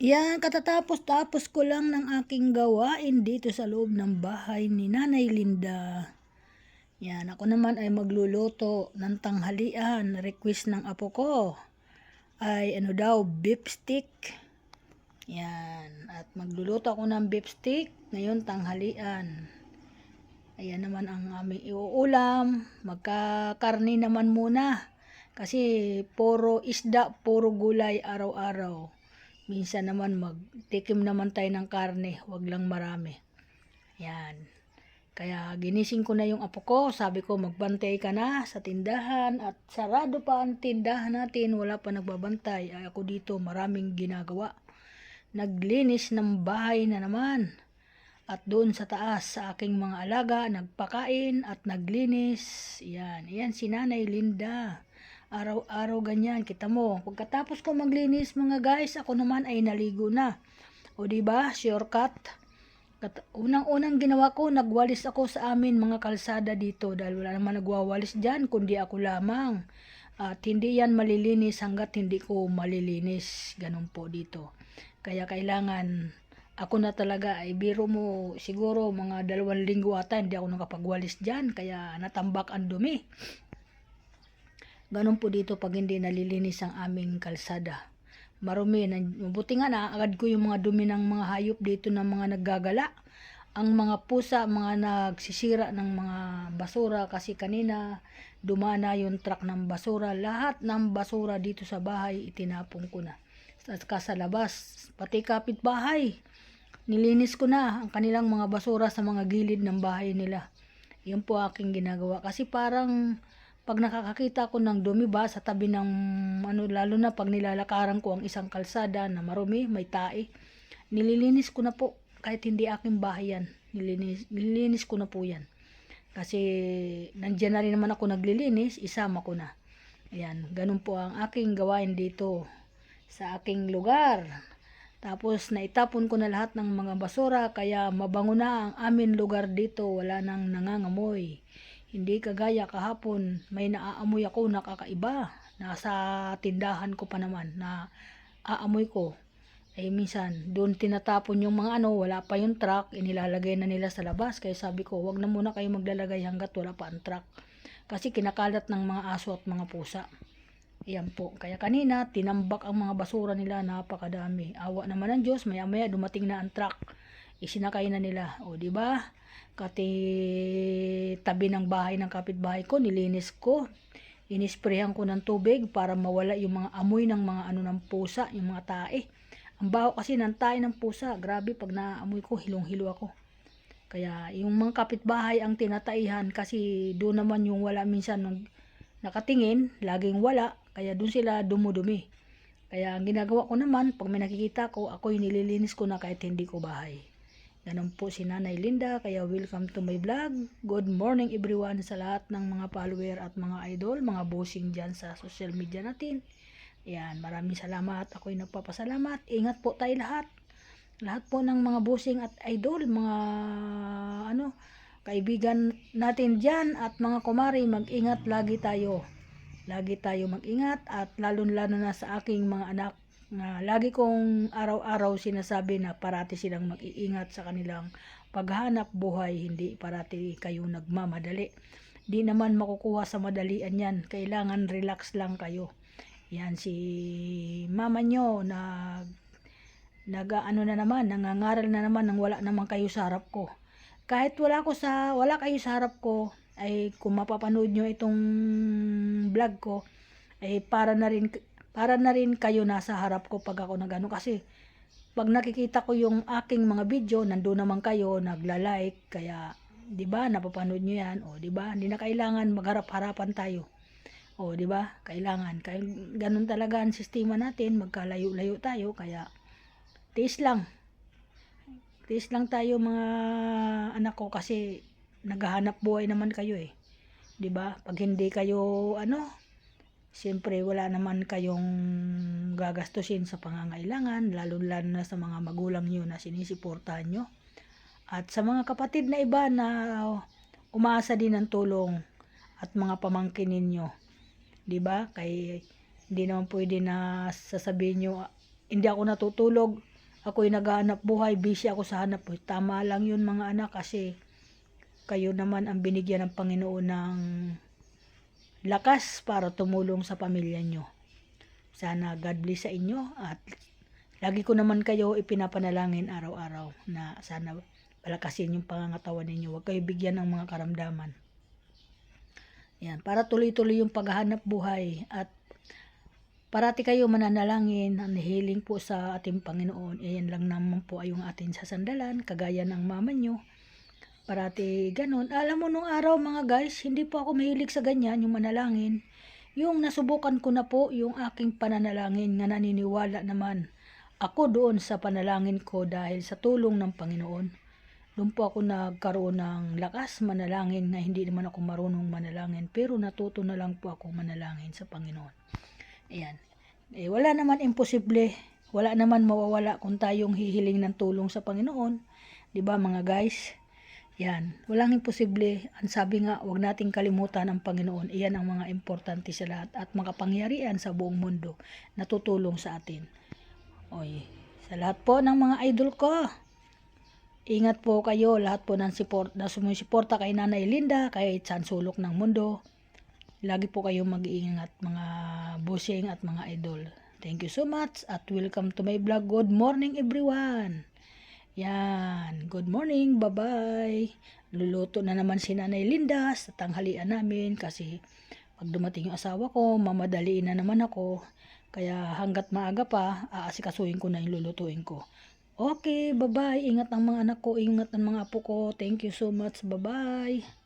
Yan, katatapos-tapos ko lang ng aking gawain dito sa loob ng bahay ni Nanay Linda. Yan, ako naman ay magluluto ng tanghalian. Request ng apo ko ay beef stick. Yan, at magluluto ako ng beef stick ngayon tanghalian. Ayan naman ang aming iuulam. Magkakarni naman muna. Kasi puro isda, puro gulay araw-araw. Minsan naman magtikim naman tayo ng karne, wag lang marami. Yan. Kaya ginising ko na yung apo ko, sabi ko magbantay ka na sa tindahan at sarado pa ang tindahan natin, wala pa nagbabantay. Ay ako dito maraming ginagawa. Naglinis ng bahay na naman. At doon sa taas sa aking mga alaga, nagpakain at naglinis. Yan, yan si Nanay Linda. Araw-araw ganyan, kita mo. Pagkatapos ko maglinis mga guys, ako naman ay naligo na. O diba, shortcut. Unang-unang ginawa ko, nagwalis ako sa amin mga kalsada dito. Dahil wala naman nagwawalis dyan, kundi ako lamang. At hindi yan malilinis hanggat hindi ko malilinis. Ganun po dito. Kaya kailangan ako na talaga ay biro mo siguro mga 2 linggo ata hindi ako nakapagwalis dyan. Kaya natambak ang dumi. Ganun po dito pag hindi nalilinis ang aming kalsada. Marumi. Mabuti nga naagad ko yung mga dumi ng mga hayop dito ng mga naggagala. Ang mga pusa, mga nagsisira ng mga basura kasi kanina dumana yung truck ng basura. Lahat ng basura dito sa bahay itinapon ko na. Sa labas, pati kapitbahay. Nilinis ko na ang kanilang mga basura sa mga gilid ng bahay nila. Yun po aking ginagawa. Kasi parang pag nakakakita ko ng dumi ba sa tabi ng lalo na pag nilalakaran ko ang isang kalsada na marumi, may tae, nililinis ko na po. Kahit hindi aking bahay yan, nililinis ko na po yan. Kasi nandiyan na rin naman ako naglilinis, isama ko na. Ayan, ganun po ang aking gawain dito sa aking lugar. Tapos naitapon ko na lahat ng mga basura kaya mabango na ang amin lugar dito, wala nang nangangamoy. Hindi kagaya kahapon, may naaamoy ako nakakaiba. Nasa tindahan ko pa naman na aamoy ko. Ay minsan doon tinatapon yung mga wala pa yung truck, inilalagay na nila sa labas. Kaya sabi ko, wag na muna kayo maglalagay hanggat wala pa ang truck. Kasi kinakalat ng mga aso at mga pusa. Ayan po. Kaya kanina, tinambak ang mga basura nila. Napakadami. Awa naman ng Diyos. Maya-maya dumating na ang truck. Isinakay na nila. O, diba? Kati tabi ng bahay ng kapitbahay ko, nilinis ko. Inisprehan ko ng tubig para mawala yung mga amoy ng mga ng pusa, yung mga tae. Ang baho kasi ng tae ng pusa. Grabe, pag naamoy ko, hilong-hilo ako. Kaya yung mga kapitbahay ang tinataihan kasi doon naman yung wala minsan nung nakatingin, laging wala. Kaya doon sila dumudumi. Kaya ang ginagawa ko naman, pag may nakikita ko, ako'y nililinis ko na kahit hindi ko bahay. Ganun po si Nanay Linda. Kaya welcome to my vlog. Good morning everyone sa lahat ng mga follower at mga idol, mga bossing dyan sa social media natin. Ayan, maraming salamat. Ako'y nagpapasalamat. Ingat po tayo lahat. Lahat po ng mga bossing at idol, mga kaibigan natin dyan at mga kumari, mag-ingat lagi tayo. Lagi tayo mag-ingat at lalo-lalo na sa aking mga anak na lagi kong araw-araw sinasabi na parati silang mag-iingat sa kanilang paghanap buhay, hindi parati kayo nagmamadali. Di naman makukuha sa madalian yan, kailangan relax lang kayo. Yan si mama nyo nangangaral na naman nang wala naman kayo sa harap ko. Kahit wala kayo sa harap ko, ay kung mapapanood nyo itong vlog ko, ay para na rin kayo nasa harap ko pag ako nagano. Kasi pag nakikita ko yung aking mga video, nandoon naman kayo nagla-like, kaya 'di ba napapanood nyo yan. O 'di ba, hindi na kailangan magharap-harapan tayo. O 'di ba, kailangan ganun talaga ang sistema natin, magkalayo-layo tayo. Kaya tiis lang tayo mga anak ko, kasi naghahanap buhay naman kayo 'di ba? Pag hindi kayo siyempre wala naman kayong gagastusin sa pangangailangan, lalo na sa mga magulang niyo na sinisiportahan nyo. At sa mga kapatid na iba na umaasa din ng tulong at mga pamangkin ninyo, 'di ba? Kay hindi naman pwede na sasabihin nyo hindi ako natutulog ako'y naghahanap buhay, busy ako sa hanap buhay. Tama lang yun mga anak, kasi kayo naman ang binigyan ng Panginoon ng lakas para tumulong sa pamilya nyo. Sana God bless sa inyo, at lagi ko naman kayo ipinapanalangin araw-araw na sana palakasin yung pangangatawan ninyo. Huwag kayo bigyan ng mga karamdaman. Yan, para tuloy-tuloy yung paghahanap buhay, at parati kayo mananalangin, ang healing po sa ating Panginoon. Yan lang naman po ay yung ating sasandalan, kagaya ng mama nyo. Parati ganun. Alam mo, nung araw mga guys, hindi po ako mahilig sa ganyan, yung manalangin. Yung nasubukan ko na po yung aking pananalangin, nga naniniwala naman ako doon sa panalangin ko dahil sa tulong ng Panginoon. Doon po ako nagkaroon ng lakas manalangin, na hindi naman ako marunong manalangin, pero natuto na lang po ako manalangin sa Panginoon. Ayan. Wala naman imposible, wala naman mawawala kung tayong hihiling ng tulong sa Panginoon. 'Di ba mga guys? Yan, walang imposible. Ang sabi nga, huwag nating kalimutan ang Panginoon. Iyan ang mga importante sa lahat, at makapangyarihan sa buong mundo na tutulong sa atin. Oy, sa lahat po ng mga idol ko, ingat po kayo, lahat po ng sumusuporta kay Nanay Linda, kay San Sulok ng Mundo. Lagi po kayong mag-iingat mga bossing at mga idol. Thank you so much, at welcome to my vlog. Good morning everyone. Yan, good morning, bye-bye. Luluto na naman si Nanay Linda sa tanghalian namin, kasi pag dumating yung asawa ko, mamadaliin na naman ako. Kaya hanggat maaga pa, aasikasuhin ko na yung lulutuin ko. Okay, bye-bye. Ingat ang mga anak ko, ingat ang mga apo ko. Thank you so much, bye-bye.